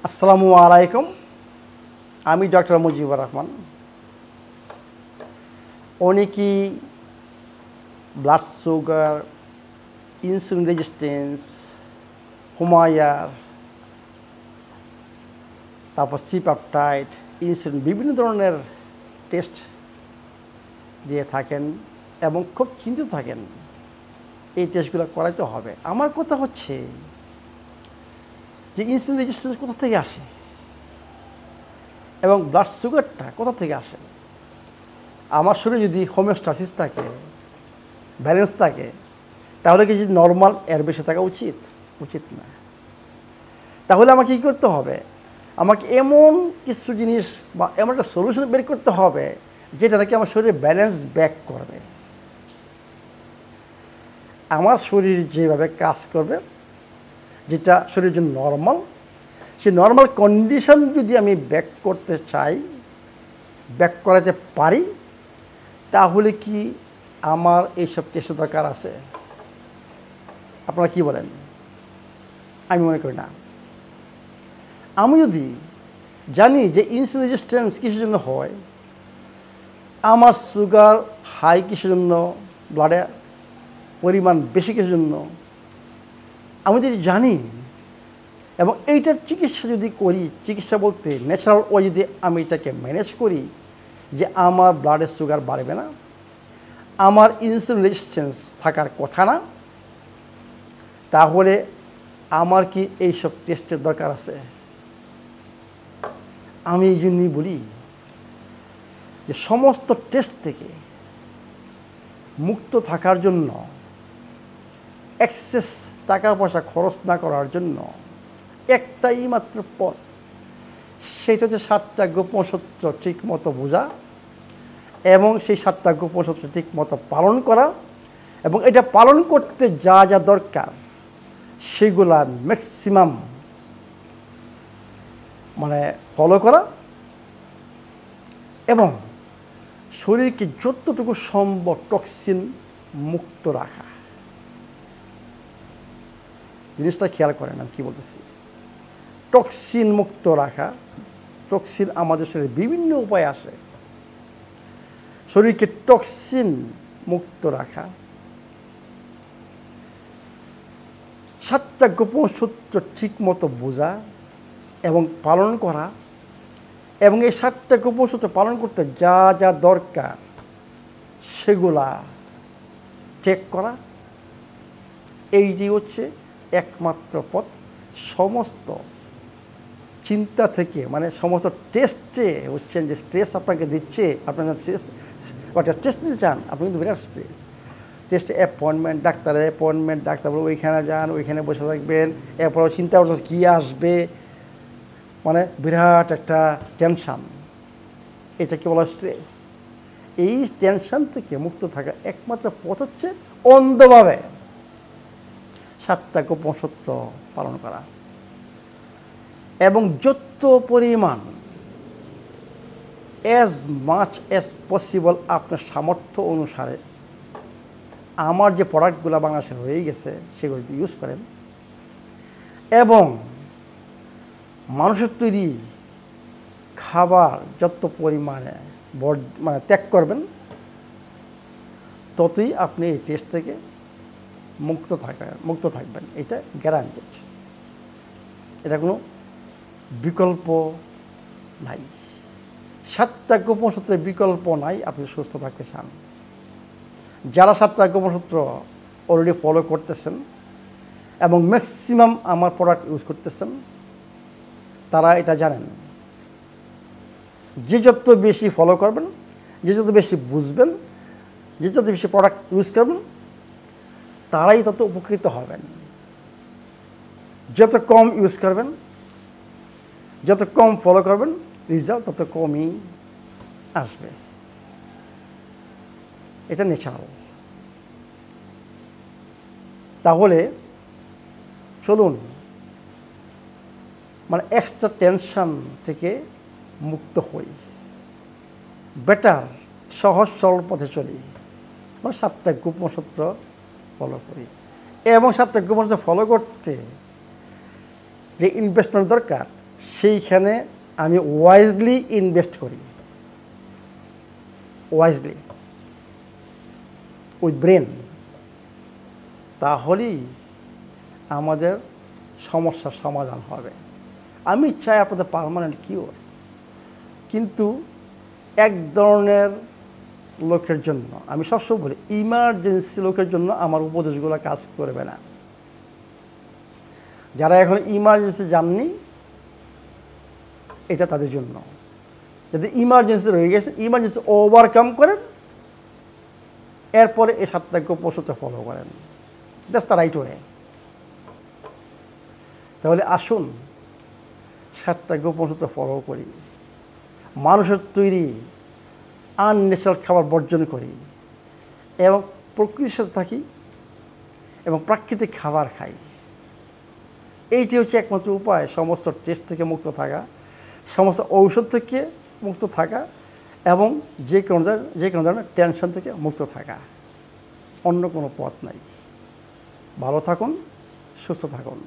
আসসালামু আলাইকুম। আমি ডক্টর মুজিবুর রহমান। অনেকেই ব্লাড সুগার, ইনসুলিন রেজিস্ট্যান্স, হুমায়ার, তারপর সি পেপটাইড, ইনসুলিন বিভিন্ন ধরনের টেস্ট দিয়ে থাকেন এবং খুব চিন্তিত থাকেন এই টেস্টগুলো করাইতে হবে। আমার কথা হচ্ছে যে ইনসুলিন রেজিস্ট্যান্স কোথা থেকে আসে এবং ব্লাড সুগারটা কোথা থেকে আসে। আমার শরীরে যদি হোমিওস্ট্যাসিস থাকে, ব্যালেন্স থাকে, তাহলে কি নর্মাল এর বেশি থাকা উচিত? উচিত না। তাহলে আমাকে কী করতে হবে? আমাকে এমন কিছু জিনিস বা এমন একটা সলিউশন বের করতে হবে যেটা নাকি আমার শরীরে ব্যালেন্স ব্যাক করবে। আমার শরীর যেভাবে কাজ করবে, যেটা শরীরের জন্য নর্মাল, সেই নর্মাল কন্ডিশন যদি আমি ব্যাক করতে চাই, ব্যাক করাতে পারি, তাহলে কি আমার এইসব টেস্টের দরকার আছে? আপনারা কি বলেন? আমি মনে করি না। আমি যদি জানি যে ইনসুলিন রেজিস্ট্যান্স কিসের জন্য হয়, আমার সুগার হাই কিসের জন্য, ব্লাডে পরিমাণ বেশি কিসের জন্য, আমি যদি জানি এবং এইটার চিকিৎসা যদি করি, চিকিৎসা বলতে ন্যাচারাল ওয়ে যদি আমি এটাকে ম্যানেজ করি যে আমার ব্লাডের সুগার বাড়বে না, আমার ইনসুলিন রেজিস্ট্যান্স থাকার কথা না, তাহলে আমার কি এইসব টেস্টের দরকার আছে? আমি এই জন্যই বলি যে সমস্ত টেস্ট থেকে মুক্ত থাকার জন্য, এক্সেস টাকা পয়সা খরচ না করার জন্য একটাই মাত্র পথ, সেটা হচ্ছে 7টা গোপন সূত্র ঠিক মতো বোঝা এবং সেই 7টা গোপন সূত্র ঠিক মতো পালন করা, এবং এটা পালন করতে যা যা দরকার সেগুলা ম্যাক্সিমাম ফলো করা এবং শরীরকে যতটুকু সম্ভব টক্সিন মুক্ত রাখা। জিনিসটা খেয়াল করেন আমি কী বলতেছি। টক্সিন মুক্ত রাখা। টক্সিন আমাদের শরীরে বিভিন্ন উপায়ে আসে। শরীরকে টক্সিন মুক্ত রাখা, 7টা গোপন সূত্র ঠিক মতো বোঝা এবং পালন করা, এবং এই 7টা গোপন সূত্র পালন করতে যা যা দরকার সেগুলা চেক করা, এইটি হচ্ছে একমাত্র পথ। সমস্ত চিন্তা থেকে সমস্ত টেস্টে হচ্ছেন যে স্ট্রেস আপনাকে দিচ্ছে, আপনার টেস্ট নিতে চান, আপনি কিন্তু বিরাট স্ট্রেস। টেস্টে অ্যাপয়েন্টমেন্ট, ডাক্তারের অ্যাপয়েন্টমেন্ট, ডাক্তার বলে ওইখানে যান, ওইখানে বসে থাকবেন, এরপর চিন্তা করছেন কী আসবে, বিরাট একটা টেনশান। এটাকে বলা স্ট্রেস। এই টেনশান থেকে মুক্ত থাকা একমাত্র পথ হচ্ছে অন্ধভাবে 7টা গোপন সূত্র পালন করা এবং যত পরিমাণ অ্যাজ মাচ অ্যাজ পসিবল আপনার সামর্থ্য অনুসারে আমার যে প্রোডাক্টগুলো বাংলাদেশে রয়ে গেছে সেগুলো ইউজ করেন এবং মানুষের তৈরি খাবার যত পরিমাণে ত্যাগ করবেন, ততই আপনি এই টেস্ট থেকে মুক্ত থাকবেন। এটা গ্যারান্টেড। এটা কোনো বিকল্প নাই। 7টা গোপন সূত্রের বিকল্প নাই। আপনি সুস্থ থাকতে চান, যারা 7টা গোপন সূত্র অলরেডি ফলো করতেছেন এবং ম্যাক্সিমাম আমার প্রোডাক্ট ইউজ করতেছেন, তারা এটা জানেন যে যত বেশি ফলো করবেন, যে যত বেশি বুঝবেন, যে যত বেশি প্রোডাক্ট ইউজ করবেন, তারাই তত উপকৃত হবেন। যত কম ইউজ করবেন, যত কম ফলো করবেন, রেজাল্ট তত কমই আসবে। এটা ন্যাচারাল। তাহলে চলুন এক্সট্রা টেনশন থেকে মুক্ত হই, বেটার সহজ সরল পথে চলি, 7টা গোপন সূত্র ফলো করি। এবং 7টা গোপন সূত্র ফলো করতে যে ইনভেস্টমেন্ট দরকার সেইখানে আমি ওয়াইজলি ইনভেস্ট করি, ওয়াইজলি উইথ ব্রেন, তাহলেই আমাদের সমস্যার সমাধান হবে। আমি চাই আপনাদের পার্মানেন্ট কিওর, কিন্তু এক ধরনের লোকের জন্য, আমি সবসময় বলি ইমার্জেন্সি লোকের জন্য আমার উপদেশগুলো কাজ করবে না। যারা এখন ইমার্জেন্সি যাননি, এটা তাদের জন্য। যদি ইমার্জেন্সি রয়ে গেছে, ইমার্জেন্সি ওভারকাম করেন, এরপরে এই সাপ্তাহিক প্রসূতি ফলো করেন, দ্যাটস দ্য রাইট ওয়ে। তাহলে আসুন সাপ্তাহিক প্রসূতি ফলো করি, মানুষের তৈরি আনন্যাচারাল খাবার বর্জন করি এবং প্রকৃতির সাথে থাকি এবং প্রাকৃতিক খাবার খাই। এইটি হচ্ছে একমাত্র উপায় সমস্ত টেস্ট থেকে মুক্ত থাকা, সমস্ত ঔষধ থেকে মুক্ত থাকা এবং যে কোনো ধরনের টেনশন থেকে মুক্ত থাকা। অন্য কোনো পথ নাই। ভালো থাকুন, সুস্থ থাকুন।